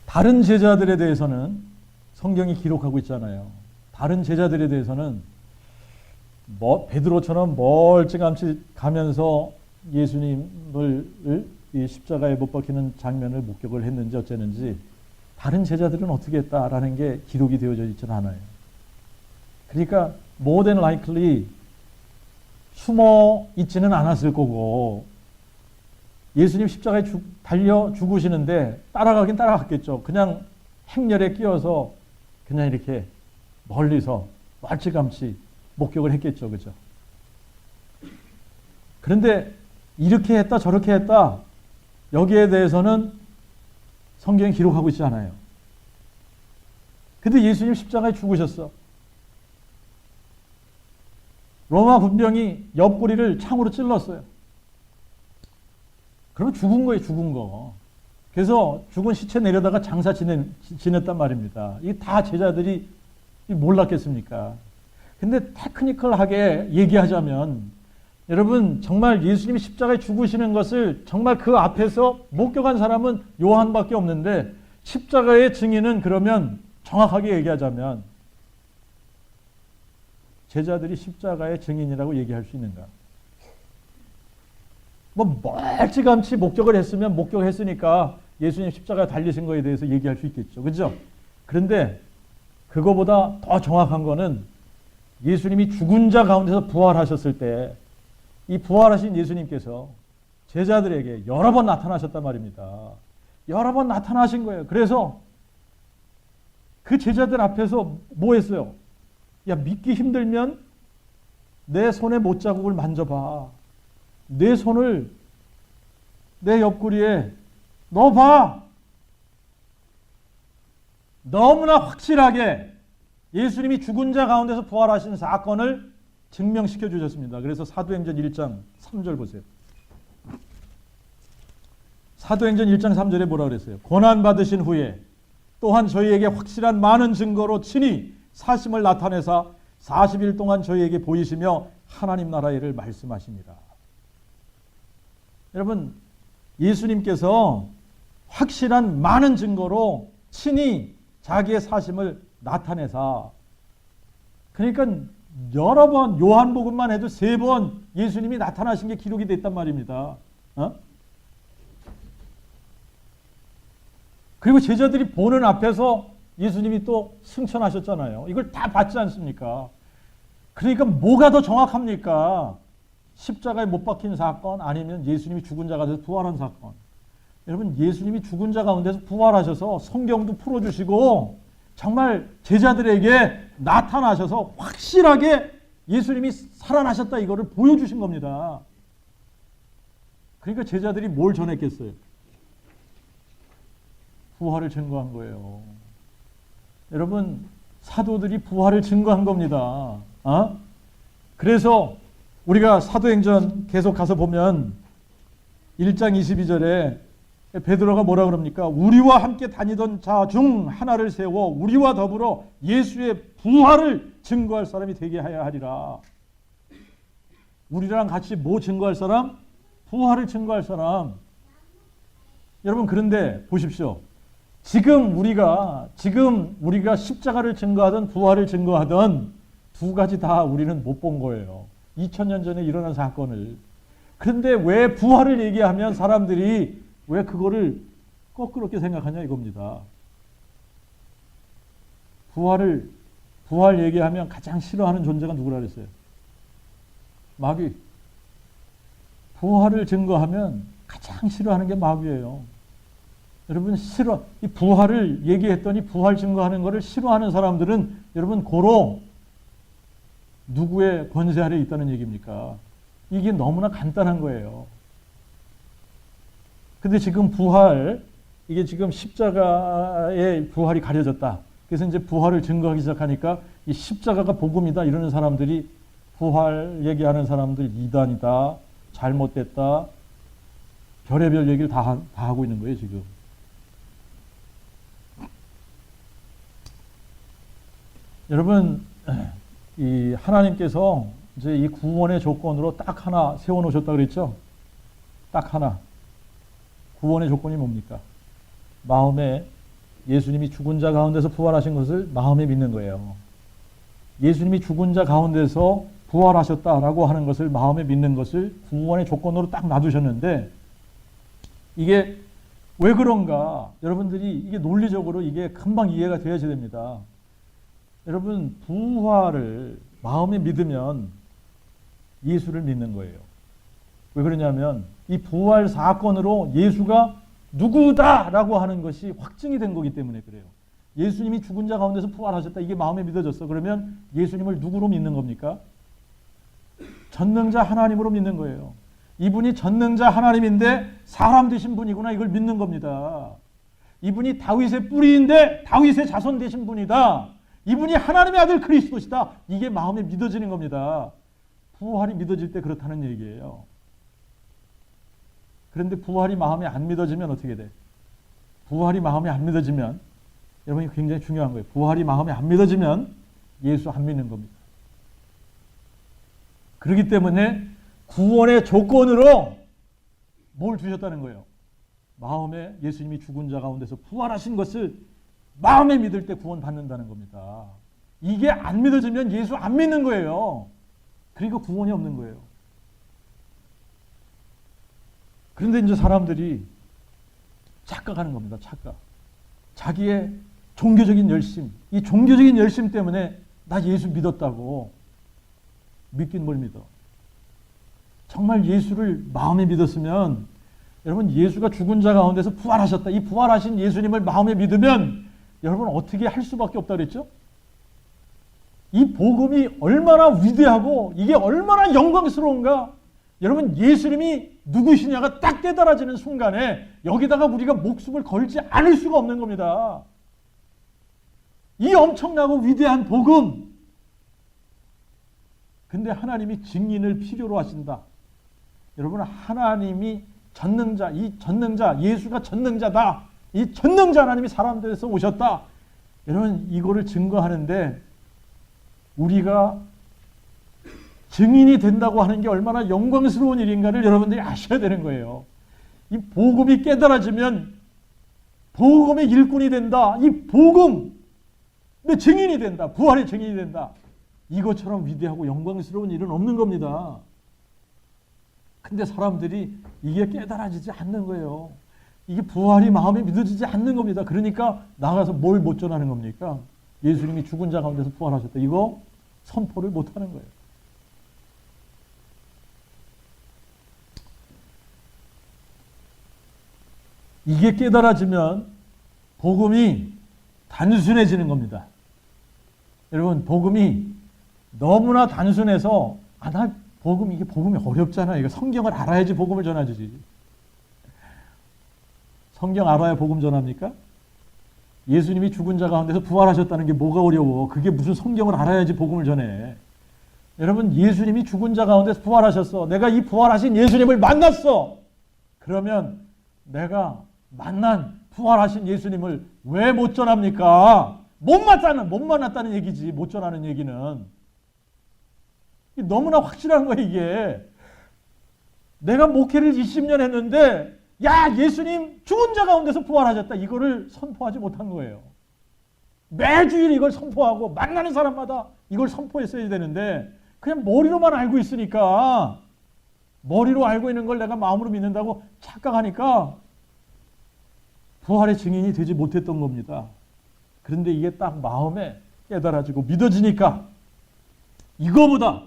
다른 제자들에 대해서는 성경이 기록하고 있잖아요. 다른 제자들에 대해서는 베드로처럼 멀찌감치 가면서 예수님을 이 십자가에 못 박히는 장면을 목격을 했는지 어쨌는지 다른 제자들은 어떻게 했다라는 게 기록이 되어져 있지는 않아요. 그러니까 more than likely 숨어 있지는 않았을 거고 예수님 십자가에 달려 죽으시는데 따라가긴 따라갔겠죠. 그냥 행렬에 끼어서 그냥 이렇게 멀리서 멀찌감치 목격을 했겠죠. 그죠? 그런데 이렇게 했다 저렇게 했다 여기에 대해서는 성경이 기록하고 있지 않아요. 근데 예수님 십자가에 죽으셨어. 로마 군병이 옆구리를 창으로 찔렀어요. 그러면 죽은 거예요, 죽은 거. 그래서 죽은 시체 내려다가 장사 지냈단 말입니다. 이게 다 제자들이 몰랐겠습니까? 근데 테크니컬하게 얘기하자면 여러분 정말 예수님이 십자가에 죽으시는 것을 정말 그 앞에서 목격한 사람은 요한밖에 없는데 십자가의 증인은 그러면 정확하게 얘기하자면 제자들이 십자가의 증인이라고 얘기할 수 있는가? 뭐 멀찌감치 목격을 했으면 목격했으니까 예수님 십자가에 달리신 거에 대해서 얘기할 수 있겠죠. 그렇죠? 그런데 그거보다 더 정확한 거는 예수님이 죽은 자 가운데서 부활하셨을 때 이 부활하신 예수님께서 제자들에게 여러 번 나타나셨단 말입니다. 여러 번 나타나신 거예요. 그래서 그 제자들 앞에서 뭐 했어요? 야, 믿기 힘들면 내 손에 못자국을 만져봐. 내 손을 내 옆구리에 넣어봐. 너무나 확실하게 예수님이 죽은 자 가운데서 부활하신 사건을 증명시켜 주셨습니다. 그래서 사도행전 1장 3절 보세요. 사도행전 1장 3절에 뭐라 그랬어요? 고난 받으신 후에 또한 저희에게 확실한 많은 증거로 친히 사심을 나타내사 40일 동안 저희에게 보이시며 하나님 나라의 일을 말씀하십니다. 여러분, 예수님께서 확실한 많은 증거로 친히 자기의 사심을 나타내사, 그러니까 여러 번, 요한복음만 해도 3번 예수님이 나타나신 게 기록이 됐단 말입니다. 어? 그리고 제자들이 보는 앞에서 예수님이 또 승천하셨잖아요. 이걸 다 봤지 않습니까? 그러니까 뭐가 더 정확합니까? 십자가에 못 박힌 사건 아니면 예수님이 죽은 자 가운데서 부활한 사건. 여러분, 예수님이 죽은 자 가운데서 부활하셔서 성경도 풀어주시고 정말 제자들에게 나타나셔서 확실하게 예수님이 살아나셨다 이거를 보여주신 겁니다. 그러니까 제자들이 뭘 전했겠어요? 부활을 증거한 거예요. 여러분, 사도들이 부활을 증거한 겁니다. 그래서 우리가 사도행전 계속 가서 보면 1장 22절에 베드로가 뭐라 그럽니까? 우리와 함께 다니던 자 중 하나를 세워 우리와 더불어 예수의 부활을 증거할 사람이 되게 하여야 하리라. 우리랑 같이 뭐 증거할 사람? 부활을 증거할 사람. 여러분, 그런데 보십시오. 지금 우리가 십자가를 증거하든 부활을 증거하든 두 가지 다 우리는 못 본 거예요. 2000년 전에 일어난 사건을. 그런데 왜 부활을 얘기하면 사람들이 왜 그거를 거꾸롭게 생각하냐 이겁니다. 부활 얘기하면 가장 싫어하는 존재가 누구라 그랬어요? 마귀. 부활을 증거하면 가장 싫어하는 게 마귀예요. 여러분, 이 부활을 얘기했더니 부활 증거하는 것을 싫어하는 사람들은 여러분 고로 누구의 권세 아래 있다는 얘기입니까? 이게 너무나 간단한 거예요. 근데 지금 이게 지금 십자가의 부활이 가려졌다. 그래서 이제 부활을 증거하기 시작하니까 이 십자가가 복음이다 이러는 사람들이 부활 얘기하는 사람들 이단이다, 잘못됐다, 별의별 얘기를 다 하고 있는 거예요, 지금. 여러분, 이 하나님께서 이제 이 구원의 조건으로 딱 하나 세워놓으셨다 그랬죠? 딱 하나. 구원의 조건이 뭡니까? 마음에 예수님이 죽은 자 가운데서 부활하신 것을 마음에 믿는 거예요. 예수님이 죽은 자 가운데서 부활하셨다라고 하는 것을 마음에 믿는 것을 구원의 조건으로 딱 놔두셨는데 이게 왜 그런가? 여러분들이 이게 논리적으로 이게 금방 이해가 되어야 됩니다. 여러분, 부활을 마음에 믿으면 예수를 믿는 거예요. 왜 그러냐면 이 부활 사건으로 예수가 누구다라고 하는 것이 확증이 된 거기 때문에 그래요. 예수님이 죽은 자 가운데서 부활하셨다. 이게 마음에 믿어졌어. 그러면 예수님을 누구로 믿는 겁니까? 전능자 하나님으로 믿는 거예요. 이분이 전능자 하나님인데 사람 되신 분이구나. 이걸 믿는 겁니다. 이분이 다윗의 뿌리인데 다윗의 자손 되신 분이다. 이분이 하나님의 아들 그리스도시다. 이게 마음에 믿어지는 겁니다. 부활이 믿어질 때 그렇다는 얘기예요. 그런데 부활이 마음에 안 믿어지면 어떻게 돼? 부활이 마음에 안 믿어지면, 여러분이 굉장히 중요한 거예요. 부활이 마음에 안 믿어지면 예수 안 믿는 겁니다. 그렇기 때문에 구원의 조건으로 뭘 주셨다는 거예요? 마음에 예수님이 죽은 자 가운데서 부활하신 것을 마음에 믿을 때 구원 받는다는 겁니다. 이게 안 믿어지면 예수 안 믿는 거예요. 그러니까 구원이 없는 거예요. 그런데 이제 사람들이 착각하는 겁니다. 착각. 자기의 종교적인 열심, 이 종교적인 열심 때문에 나 예수 믿었다고. 믿긴 뭘 믿어. 정말 예수를 마음에 믿었으면, 여러분, 예수가 죽은 자 가운데서 부활하셨다. 이 부활하신 예수님을 마음에 믿으면 여러분 어떻게 할 수밖에 없다 그랬죠? 이 복음이 얼마나 위대하고 이게 얼마나 영광스러운가. 여러분, 예수님이 누구시냐가 딱 깨달아지는 순간에 여기다가 우리가 목숨을 걸지 않을 수가 없는 겁니다. 이 엄청나고 위대한 복음. 근데 하나님이 증인을 필요로 하신다. 여러분, 하나님이 전능자, 이 전능자, 예수가 전능자다. 이 전능자 하나님이 사람 되어서 오셨다. 여러분, 이거를 증거하는데 우리가 증인이 된다고 하는 게 얼마나 영광스러운 일인가를 여러분들이 아셔야 되는 거예요. 이 복음이 깨달아지면 복음의 일꾼이 된다. 이 복음의 증인이 된다. 부활의 증인이 된다. 이것처럼 위대하고 영광스러운 일은 없는 겁니다. 근데 사람들이 이게 깨달아지지 않는 거예요. 이게 부활이 마음에 믿어지지 않는 겁니다. 그러니까 나가서 뭘 못 전하는 겁니까? 예수님이 죽은 자 가운데서 부활하셨다. 이거 선포를 못 하는 거예요. 이게 깨달아지면 복음이 단순해지는 겁니다. 여러분, 복음이 너무나 단순해서 나 이게 복음이 어렵잖아. 이거 성경을 알아야지 복음을 전하지. 성경 알아야 복음 전합니까? 예수님이 죽은 자 가운데서 부활하셨다는 게 뭐가 어려워? 그게 무슨 성경을 알아야지 복음을 전해. 여러분, 예수님이 죽은 자 가운데서 부활하셨어. 내가 이 부활하신 예수님을 만났어. 그러면 내가 만난 부활하신 예수님을 왜 못 전합니까? 못 만났다는 얘기지. 못 전하는 얘기는. 너무나 확실한 거야, 이게. 내가 목회를 20년 했는데, 야, 예수님 죽은 자 가운데서 부활하셨다. 이거를 선포하지 못한 거예요. 매주일 이걸 선포하고, 만나는 사람마다 이걸 선포했어야 되는데, 그냥 머리로만 알고 있으니까, 머리로 알고 있는 걸 내가 마음으로 믿는다고 착각하니까, 부활의 증인이 되지 못했던 겁니다. 그런데 이게 딱 마음에 깨달아지고 믿어지니까, 이거보다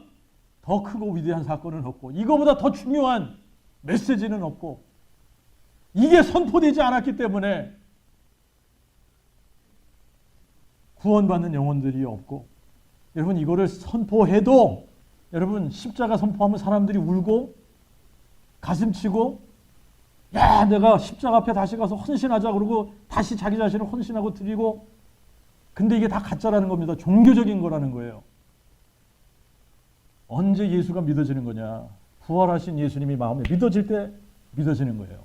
더 크고 위대한 사건은 없고, 이거보다 더 중요한 메시지는 없고, 이게 선포되지 않았기 때문에 구원받는 영혼들이 없고, 여러분, 이거를 선포해도, 여러분, 십자가 선포하면 사람들이 울고 가슴치고, 야, 내가 십자가 앞에 다시 가서 헌신하자 그러고 다시 자기 자신을 헌신하고 드리고, 근데 이게 다 가짜라는 겁니다. 종교적인 거라는 거예요. 언제 예수가 믿어지는 거냐? 부활하신 예수님이 마음에 믿어질 때 믿어지는 거예요.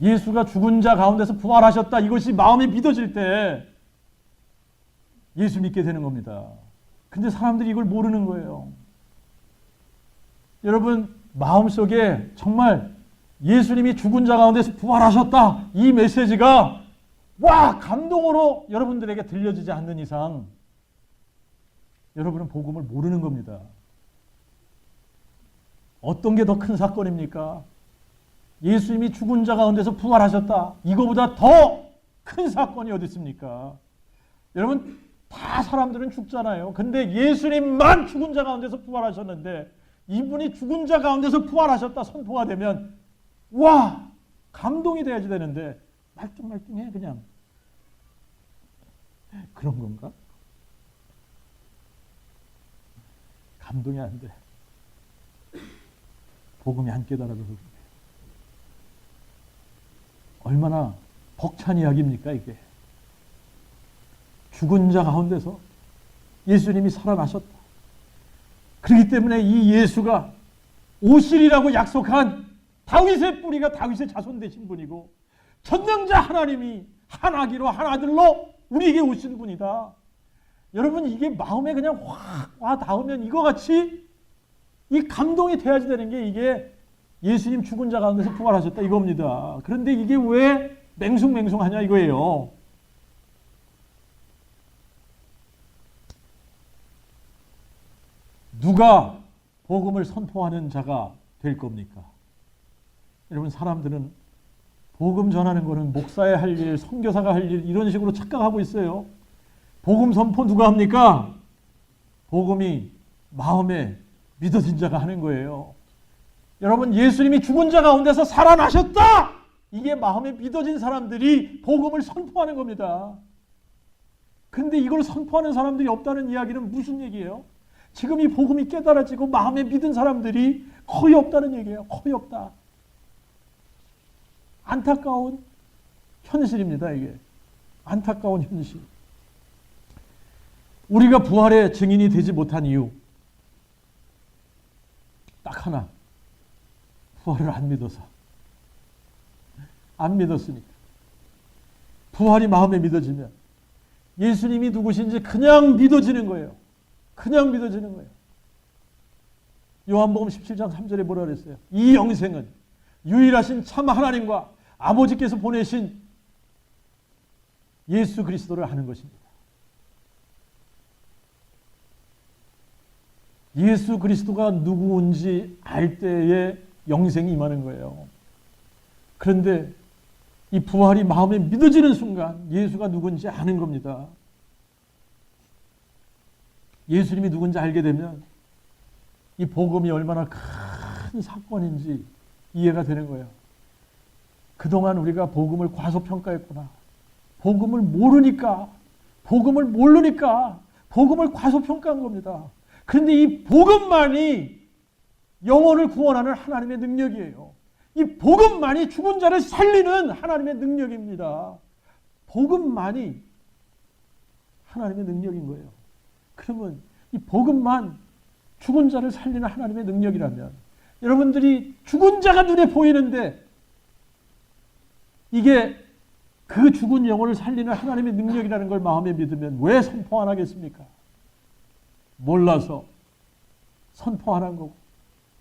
예수가 죽은 자 가운데서 부활하셨다. 이것이 마음에 믿어질 때 예수 믿게 되는 겁니다. 근데 사람들이 이걸 모르는 거예요. 여러분, 마음속에 정말 예수님이 죽은 자 가운데서 부활하셨다. 이 메시지가 와, 감동으로 여러분들에게 들려지지 않는 이상 여러분은 복음을 모르는 겁니다. 어떤 게 더 큰 사건입니까? 예수님이 죽은 자 가운데서 부활하셨다. 이거보다 더 큰 사건이 어디 있습니까? 여러분, 다 사람들은 죽잖아요. 근데 예수님만 죽은 자 가운데서 부활하셨는데, 이분이 죽은 자 가운데서 부활하셨다 선포가 되면 와, 감동이 돼야지 되는데 말뚱말뚱해 그냥. 그런 건가? 감동이 안 돼. 복음이 안 깨달아져서 그래. 얼마나 벅찬 이야기입니까 이게. 죽은 자 가운데서 예수님이 살아나셨다. 그렇기 때문에 이 예수가 오시리라고 약속한 다윗의 뿌리가 다윗의 자손 되신 분이고, 전능자 하나님이 한 아기로 한 아들로 우리에게 오신 분이다. 여러분, 이게 마음에 그냥 확 와 닿으면 이거 같이 이 감동이 돼야지 되는 게, 이게 예수님 죽은 자 가운데서 부활하셨다 이겁니다. 그런데 이게 왜 맹숭맹숭하냐 이거예요. 누가 복음을 선포하는 자가 될 겁니까? 여러분, 사람들은 복음 전하는 거는 목사의 할 일, 선교사가 할 일, 이런 식으로 착각하고 있어요. 복음 선포 누가 합니까? 복음이 마음에 믿어진 자가 하는 거예요. 여러분, 예수님이 죽은 자 가운데서 살아나셨다! 이게 마음에 믿어진 사람들이 복음을 선포하는 겁니다. 그런데 이걸 선포하는 사람들이 없다는 이야기는 무슨 얘기예요? 지금 이 복음이 깨달아지고 마음에 믿은 사람들이 거의 없다는 얘기예요. 거의 없다. 안타까운 현실입니다, 이게. 안타까운 현실. 우리가 부활의 증인이 되지 못한 이유 딱 하나. 부활을 안 믿어서. 안 믿었으니까. 부활이 마음에 믿어지면 예수님이 누구신지 그냥 믿어지는 거예요. 그냥 믿어지는 거예요. 요한복음 17장 3절에 뭐라 그랬어요? 이 영생은 유일하신 참 하나님과 아버지께서 보내신 예수 그리스도를 아는 것입니다. 예수 그리스도가 누구인지 알 때에 영생이 임하는 거예요. 그런데 이 부활이 마음에 믿어지는 순간 예수가 누군지 아는 겁니다. 예수님이 누군지 알게 되면 이 복음이 얼마나 큰 사건인지 이해가 되는 거예요. 그동안 우리가 복음을 과소평가했구나. 복음을 모르니까, 복음을 모르니까 복음을 과소평가한 겁니다. 그런데 이 복음만이 영혼을 구원하는 하나님의 능력이에요. 이 복음만이 죽은 자를 살리는 하나님의 능력입니다. 복음만이 하나님의 능력인 거예요. 그러면 이 복음만 죽은 자를 살리는 하나님의 능력이라면 여러분들이 죽은 자가 눈에 보이는데 이게 그 죽은 영혼을 살리는 하나님의 능력이라는 걸 마음에 믿으면 왜 선포 안 하겠습니까? 몰라서 선포 안 한 거고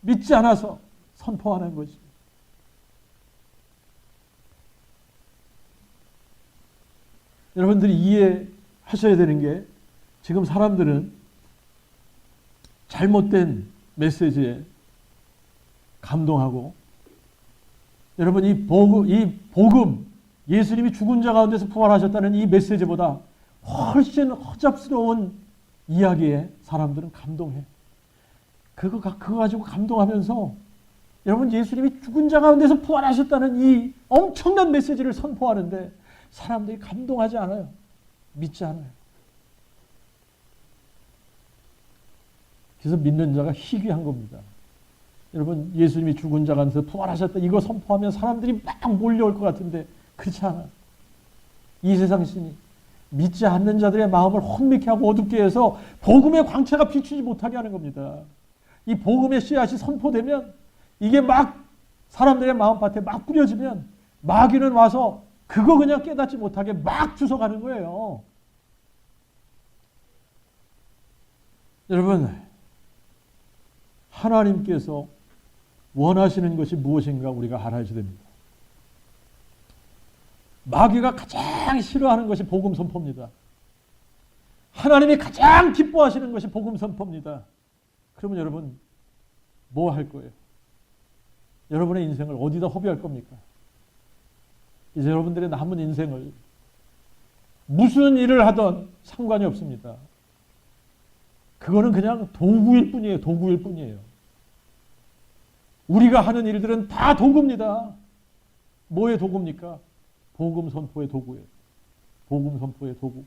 믿지 않아서 선포 안 한 거지. 여러분들이 이해하셔야 되는 게 지금 사람들은 잘못된 메시지에 감동하고 여러분 이 복음 예수님이 죽은 자 가운데서 부활하셨다는 이 메시지보다 훨씬 허잡스러운 이야기에 사람들은 감동해. 그거 가지고 감동하면서 여러분 예수님이 죽은 자 가운데서 부활하셨다는 이 엄청난 메시지를 선포하는데 사람들이 감동하지 않아요. 믿지 않아요. 그래서 믿는 자가 희귀한 겁니다. 여러분 예수님이 죽은 자 가운데서 부활하셨다 이거 선포하면 사람들이 막 몰려올 것 같은데 그렇지 않아. 이 세상 신이 믿지 않는 자들의 마음을 혼미케 하고 어둡게 해서 복음의 광채가 비추지 못하게 하는 겁니다. 이 복음의 씨앗이 선포되면 이게 막 사람들의 마음밭에 막 뿌려지면 마귀는 와서 그거 그냥 깨닫지 못하게 막 주워가는 거예요. 여러분 하나님께서 원하시는 것이 무엇인가 우리가 알아야 됩니다. 마귀가 가장 싫어하는 것이 복음 선포입니다. 하나님이 가장 기뻐하시는 것이 복음 선포입니다. 그러면 여러분 뭐 할 거예요? 여러분의 인생을 어디다 허비할 겁니까? 이제 여러분들의 남은 인생을 무슨 일을 하든 상관이 없습니다. 그거는 그냥 도구일 뿐이에요. 도구일 뿐이에요. 우리가 하는 일들은 다 도구입니다. 뭐의 도구입니까? 복음 선포의 도구예요. 복음 선포의 도구.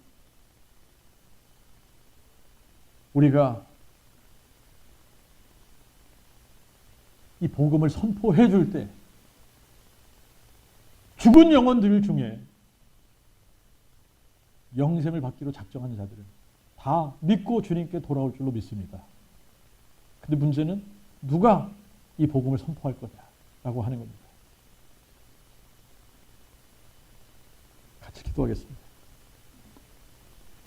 우리가 이 복음을 선포해 줄 때 죽은 영혼들 중에 영생을 받기로 작정한 자들은 다 믿고 주님께 돌아올 줄로 믿습니다. 근데 문제는 누가 이 복음을 선포할 거냐라고 하는 겁니다. 같이 기도하겠습니다.